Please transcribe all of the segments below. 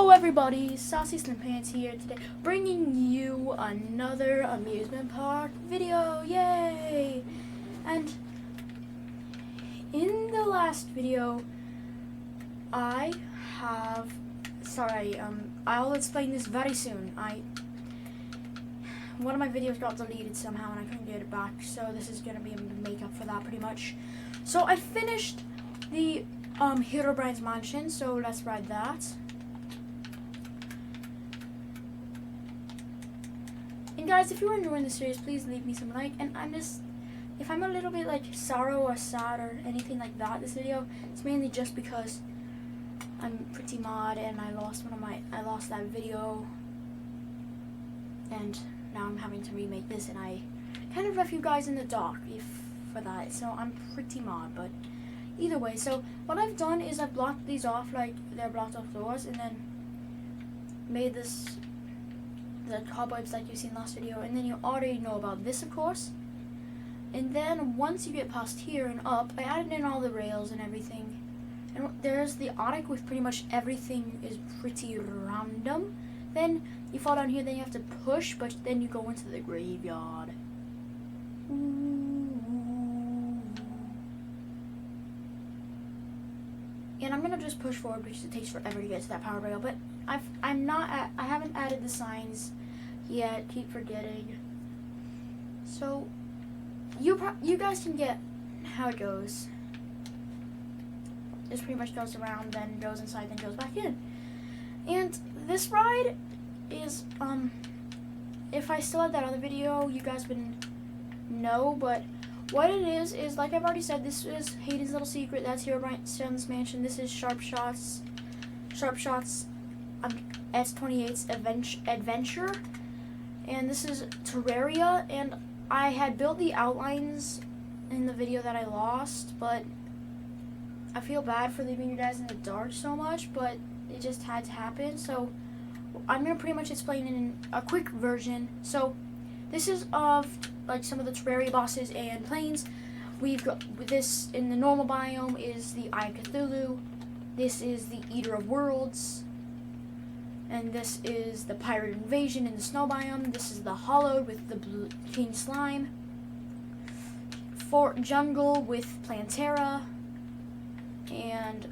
Hello everybody, Saucy Slim Pants here today, bringing you another amusement park video, yay! And in the last video, I'll explain this very soon. One of my videos got deleted somehow and I couldn't get it back, so this is gonna be a makeup for that pretty much. So I finished the Herobrine's Mansion, so let's ride that. And guys, if you are enjoying the series, please leave me some like. And if I'm a little bit like sorrow or sad or anything like that this video, it's mainly just because I'm pretty mad and I lost that video, and now I'm having to remake this, and I kind of left you guys in the dark for that, so I'm pretty mad. But either way, so what I've done is I've blocked these off like they're blocked off doors, and then made the cobwebs like you've seen last video, and then you already know about this, of course. And then once you get past here and up, I added in all the rails and everything. And there's the attic with pretty much everything is pretty random. Then you fall down here, then you have to push, but then you go into the graveyard. And I'm gonna just push forward because it takes forever to get to that power rail, but I haven't added the signs yet. Keep forgetting. So you guys can get how it goes. This pretty much goes around, then goes inside, then goes back in. And this ride is if I still had that other video, you guys wouldn't know, but what it is like I've already said, this is Hayden's Little Secret. That's Herobrine's Mansion. This is Sharp Shots S28's Adventure, and this is Terraria. And I had built the outlines in the video that I lost, but I feel bad for leaving you guys in the dark so much, but it just had to happen. So I'm gonna pretty much explain it in a quick version. So this is of like some of the Terraria bosses and planes. We've got this in the normal biome is the Eye of Cthulhu. This is the Eater of Worlds. And this is the Pirate Invasion in the snow biome. This is the Hollowed with the Blue King Slime. Fort Jungle with Plantera. And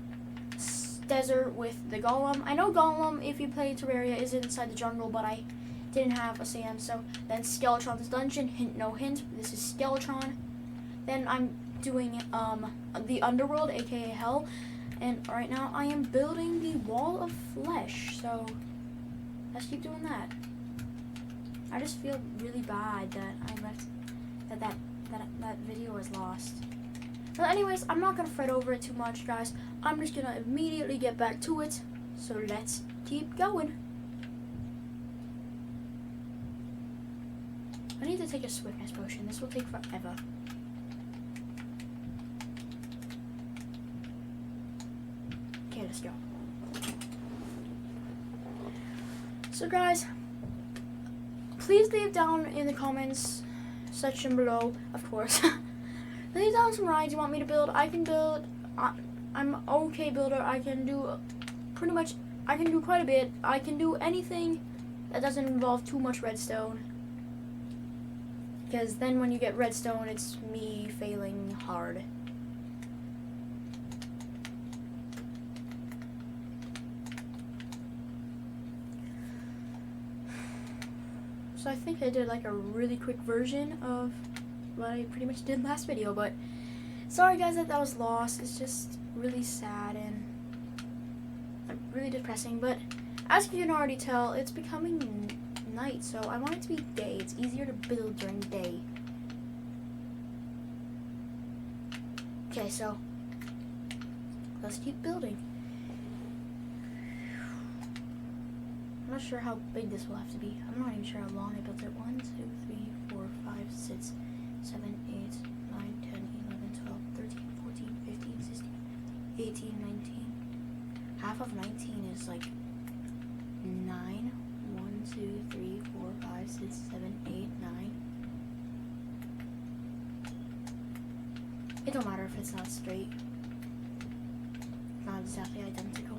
Desert with the Golem. I know Golem, if you play Terraria, is inside the jungle, but I didn't have a sand. So then Skeletron's Dungeon, hint no hint, this is Skeletron. Then I'm doing the Underworld, aka Hell, and right now I am building the Wall of Flesh, so let's keep doing that. I just feel really bad that I left that video was lost. But anyways, I'm not gonna fret over it too much, guys. I'm just gonna immediately get back to it, so let's keep going. I need to take a swiftness potion. This will take forever. Okay, let's go. So guys, please leave down in the comments section below, of course. Leave down some rides you want me to build. I can build. I'm an okay builder. I can do pretty much. I can do quite a bit. I can do anything that doesn't involve too much redstone. Because then when you get redstone, it's me failing hard. So I think I did like a really quick version of what I pretty much did last video, but sorry guys that was lost. It's just really sad and really depressing, but as you can already tell, it's becoming night, so I want it to be day. It's easier to build during day. Okay, so let's keep building. I'm not sure how big this will have to be. I'm not even sure how long I built it. 1, 2, 3, 4, 5, 6, 7, 8, 9, 10, 11, 12, 13, 14, 15, 16, 18, 19. Half of 19 is like 9. 1, 2, 3, 4, 5, 6, 7, 8, 9. It don't matter if it's not straight. Not exactly identical.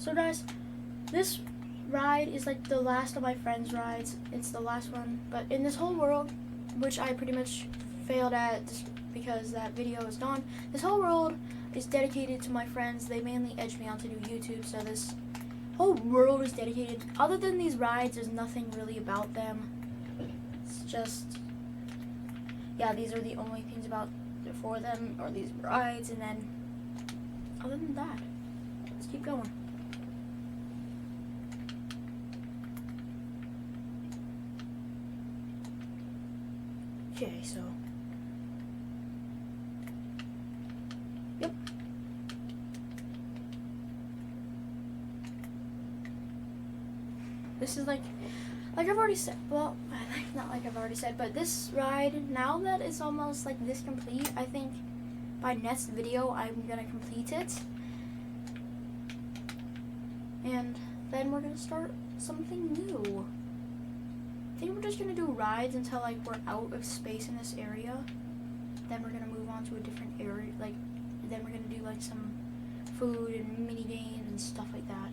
So guys, this ride is like the last of my friends' rides. It's the last one, but in this whole world, which I pretty much failed at because that video is gone, this whole world is dedicated to my friends. They mainly edged me on to do YouTube, so this whole world is dedicated. Other than these rides, there's nothing really about them. It's just, yeah, these are the only things about for them, or these rides, and then other than that, let's keep going. Okay, so yep. This is like I've already said, well, not like I've already said, but this ride, now that it's almost like this complete, I think by next video I'm gonna complete it. And then we're gonna start something new. I think we're just gonna do rides until like we're out of space in this area. Then we're gonna move on to a different area, like, then we're gonna do like some food and mini games and stuff like that.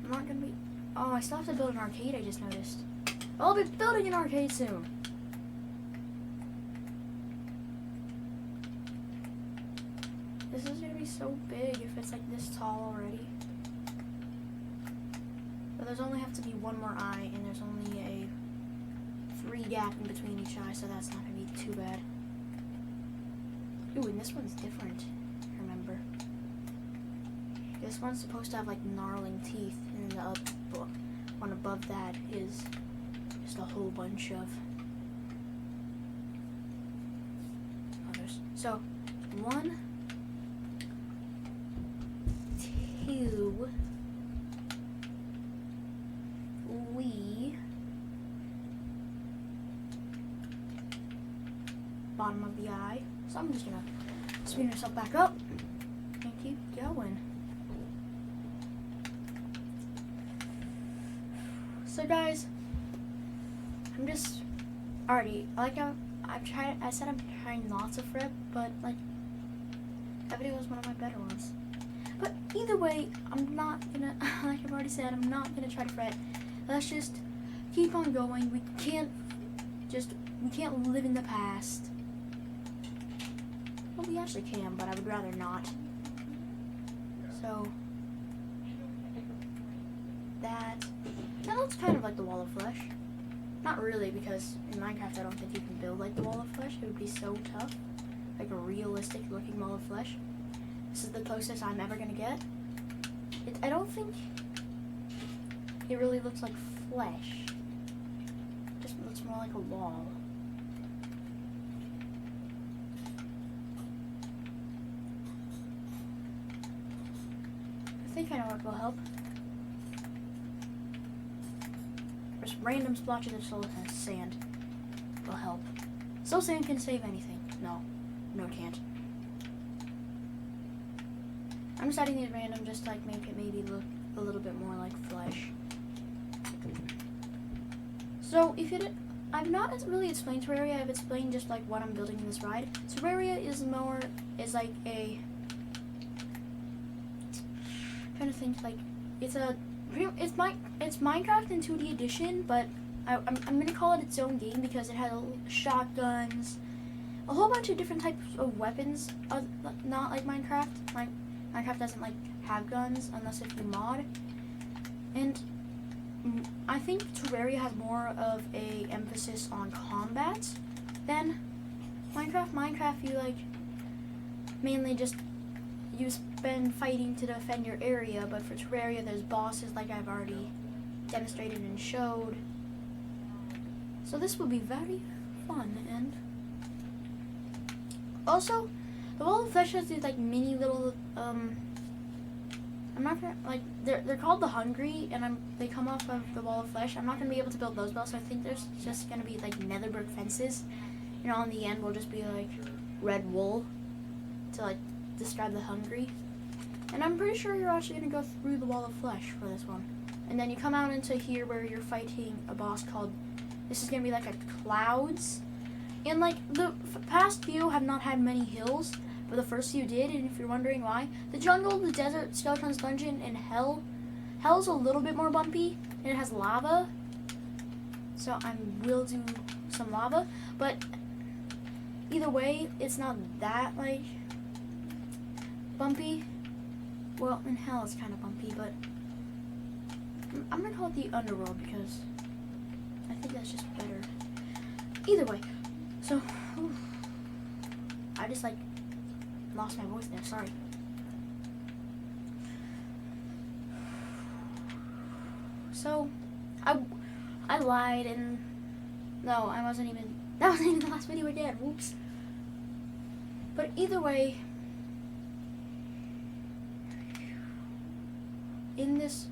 I'm not gonna be, oh, I still have to build an arcade, I just noticed. I'll be building an arcade soon. This is gonna be so big if it's like this tall already. But there's only have to be one more eye, and there's only a 3 gap in between each eye, so that's not gonna be too bad. Ooh, and this one's different, remember. This one's supposed to have like gnarling teeth, and the one above that is just a whole bunch of others. So, 1, 2, 3, bottom of the eye. So I'm just gonna spin yourself back up and keep going. So guys, I'm just already like I said I'm trying not to fret, but like that video was one of my better ones. But either way, I'm not gonna, like I've already said, I'm not gonna try to fret. Let's just keep on going. We can't live in the past. Well, we actually can, but I would rather not. So that looks kind of like the wall of flesh. Not really, because in Minecraft I don't think you can build like the wall of flesh. It would be so tough. Like a realistic looking wall of flesh. This is the closest I'm ever gonna get. I don't think it really looks like flesh. It just looks more like a wall. I think I know what will help. Just random splotches of soul sand will help. Soul sand can save anything. No, it can't. I'm just adding these random just to like make it maybe look a little bit more like flesh. So if I've not really explained Terraria. I've explained just like what I'm building in this ride. Terraria is like a, I'm trying to think, like it's Minecraft in 2D edition, but I'm gonna call it its own game because it has shotguns, a whole bunch of different types of weapons. Not like Minecraft. Minecraft doesn't like have guns unless if you mod. And I think Terraria has more of a emphasis on combat than Minecraft. Minecraft, you like mainly just you spend fighting to defend your area, but for Terraria there's bosses like I've already demonstrated and showed. So this will be very fun. And also the wall of flesh has these like mini little I'm not gonna like they're called the hungry, and they come off of the wall of flesh. I'm not gonna be able to build those bells, so I think there's just gonna be like nether brick fences, and on the end will just be like red wool to like describe the hungry. And I'm pretty sure you're actually gonna go through the wall of flesh for this one, and then you come out into here where you're fighting a boss called, this is gonna be like a clouds. And like the past few have not had many hills, but the first few did, and if you're wondering why, the jungle, the desert, Skeleton's dungeon, and Hell's a little bit more bumpy, and it has lava, so I will do some lava, but either way, it's not that, like, bumpy. Well, in Hell it's kind of bumpy, but I'm gonna call it the Underworld because I think that's just better. Either way, so I just like lost my voice there. Sorry. So I lied, and no, I wasn't even. That wasn't even the last video I did. Whoops. But either way, in this.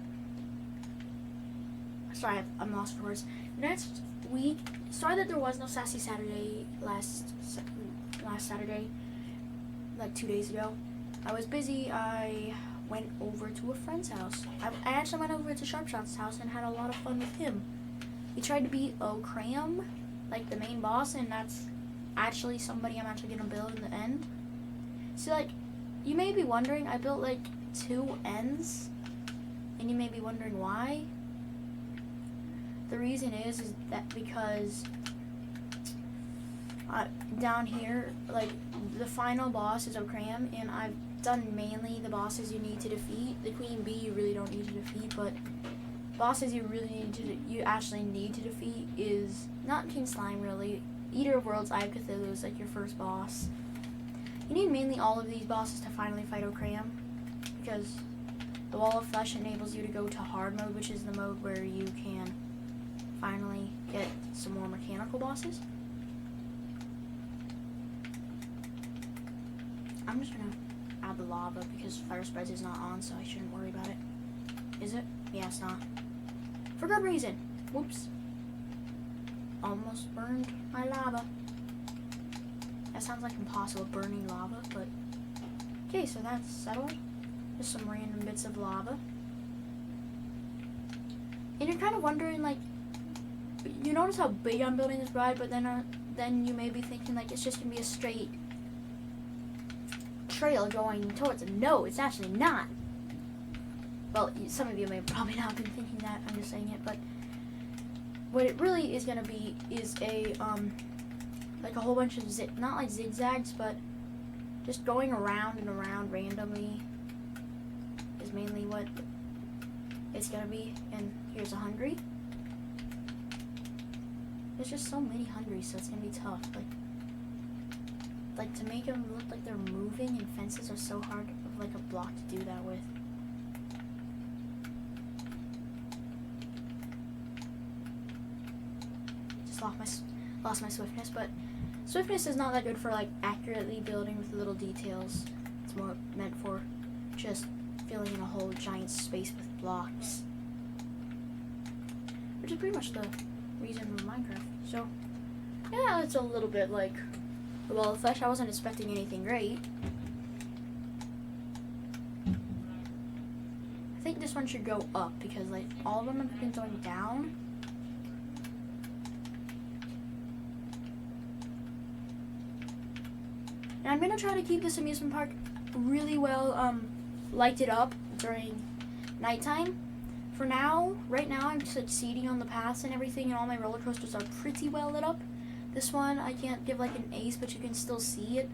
Sorry, I'm lost for words. Next week, sorry that there was no Sassy Saturday last Saturday, like 2 days ago. I was busy. I went over to a friend's house. I actually went over to Sharpshot's house and had a lot of fun with him. He tried to beat O'Cram, like the main boss, and that's actually somebody I'm actually gonna build in the end. So like, you may be wondering, I built like 2 ends, and you may be wondering why. The reason is that because down here, like, the final boss is O'Cram, and I've done mainly the bosses you need to defeat. The Queen Bee you really don't need to defeat, but bosses you actually need to defeat is not King Slime really. Eater of Worlds, Eye of Cthulhu is like your first boss. You need mainly all of these bosses to finally fight O'Cram, because the Wall of Flesh enables you to go to hard mode, which is the mode where you can finally get some more mechanical bosses. I'm just gonna add the lava because Fire Spreads is not on, so I shouldn't worry about it. Is it? Yeah, it's not. For good reason. Whoops. Almost burned my lava. That sounds like impossible, burning lava, but okay, so that's settled. Just some random bits of lava. And you're kind of wondering, like, you notice how big I'm building this bride, but then you may be thinking, like, it's just gonna be a straight trail going towards it. No, it's actually not. Well, some of you may probably not have been thinking that. I'm just saying it, but what it really is gonna be is a like a whole bunch of not like zigzags, but just going around and around randomly is mainly what it's gonna be. And here's a hungry. There's just so many hungries, so it's gonna be tough. Like to make them look like they're moving, and fences are so hard of like a block to do that with. Just lost my swiftness, but swiftness is not that good for like accurately building with little details. It's more meant for just filling in a whole giant space with blocks, which is pretty much the reason of Minecraft. So yeah, it's a little bit like the Wall of Flesh. I wasn't expecting anything great. I think this one should go up because like all of them have been going down. And I'm gonna try to keep this amusement park really well lighted up during nighttime. For now, right now, I'm succeeding on the paths and everything, and all my roller coasters are pretty well lit up. This one, I can't give like an ace, but you can still see it.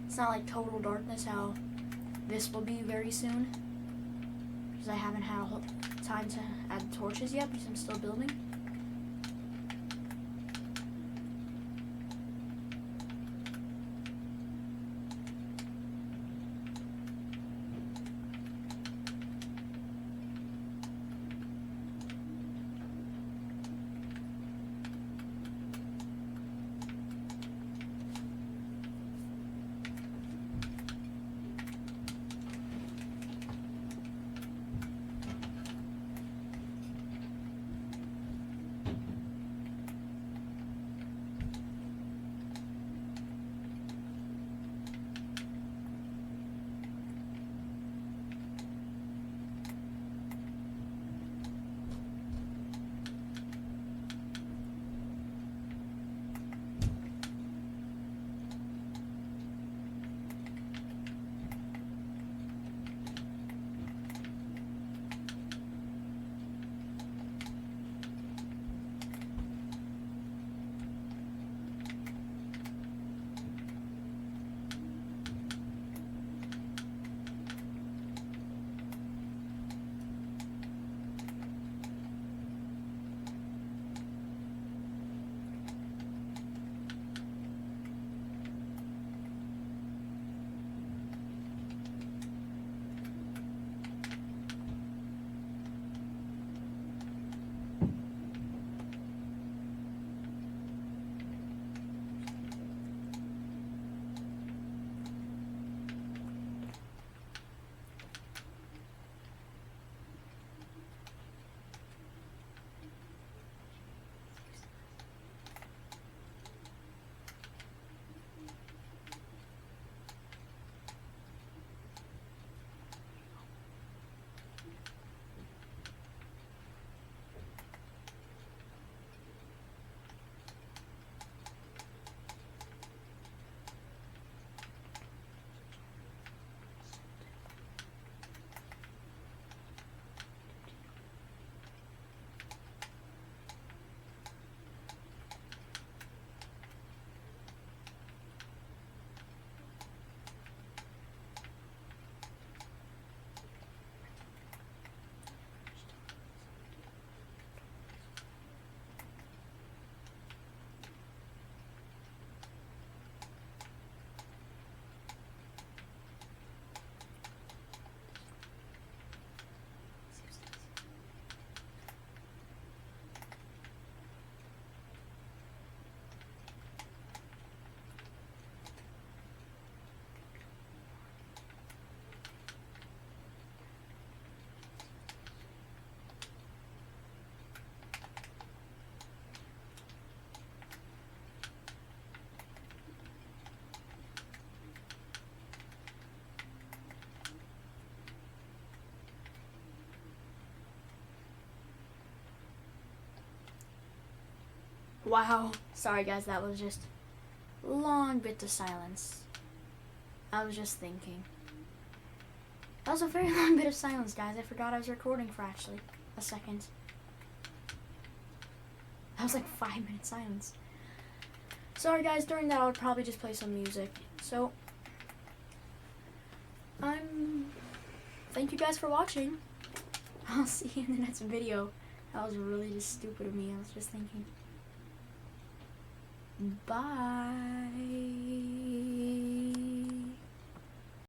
It's not like total darkness how this will be very soon, because I haven't had a whole time to add torches yet because I'm still building. Wow. Sorry guys, that was just a long bit of silence. I was just thinking. That was a very long bit of silence, guys. I forgot I was recording for actually a second. That was like 5 minutes silence. Sorry guys, during that I'll probably just play some music. So, thank you guys for watching. I'll see you in the next video. That was really just stupid of me. I was just thinking. Bye.